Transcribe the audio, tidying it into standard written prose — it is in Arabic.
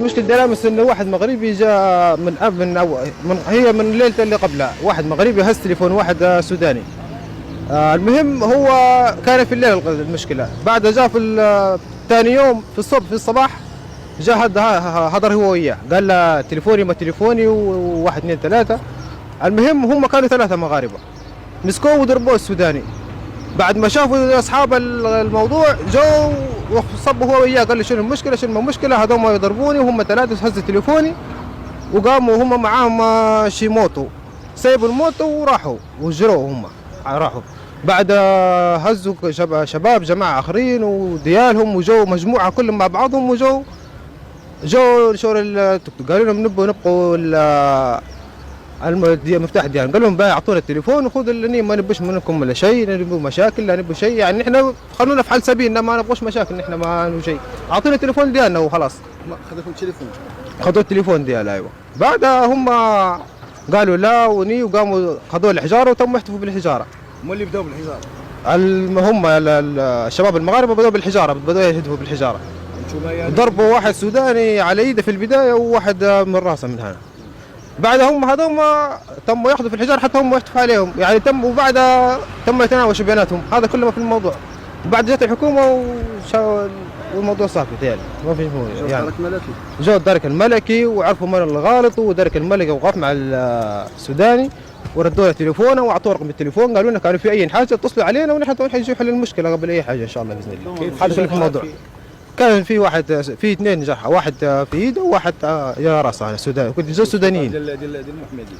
المشكله ديالها انه واحد مغربي جاء هي من الليله اللي قبلها، واحد مغربي هز تليفون واحد سوداني. المهم هو كان في الليل المشكله، بعد جاء في ثاني يوم في الصبح في الصباح جاء هضر هو وياه، قال له تليفوني ما تليفوني وواحد اثنين ثلاثه. المهم هم كانوا ثلاثه مغاربه مسكوه وضربوه السوداني. بعد ما شافوا اصحاب الموضوع جو وصبوا هو وياه، قال لي شنو المشكله شنو المشكله، هذول يضربوني وهم ثلاثه، هزوا تليفوني وقاموا هم معاهم شي موتو، سيبوا الموتو وراحوا وجروه هم راحوا. بعد هزوا شباب جماعه اخرين وديالهم وجو مجموعه كلهم مع بعضهم وجو شور قالوا لهم نبقوا المفتاح ديالهم، قال لهم اعطونا التليفون وخذوا اللي ما نبوش منكم ولا شيء، نبوا مشاكل لا نبوا شيء، يعني احنا خلونا في حال سبيلنا ما نبغوش مشاكل، نحن ما نبغوا شيء، اعطونا التليفون ديالنا وخلاص. خذوا التليفون؟ خذوا التليفون ديالنا ايوه. بعدها هم قالوا لا وقاموا خذوا الحجاره وتم يحتفوا بالحجاره. هم اللي بداوا بالحجاره؟ هم الشباب المغاربه بدأوا بالحجاره، بدأوا يهتفوا بالحجاره. ضربوا واحد سوداني على ايده في البدايه وواحد من راسه من هنا. بعدها هم هذوم تموا ياخذوا في الحجار حتى هم يحتفوا عليهم، يعني وبعدها تم يتناوشوا بيناتهم، هذا كله ما في الموضوع. بعد جت الحكومه والموضوع صافي تالي ما في يعني. جو الدرك الملكي وعرفوا من اللي غلط، ودرك الملكي وقف مع السوداني وردوا له تليفونه واعطوه رقم التليفون، قالوا لنا كانوا في اي حاجه اتصلوا علينا ونحن نحل حل المشكله قبل اي حاجه ان شاء الله باذن الله. هذا كله في الموضوع. كان في واحد في اثنين جرحى، واحد في ايده وواحد يا راسه سوداني، كنت جو سودانيين. ديال المحمدي.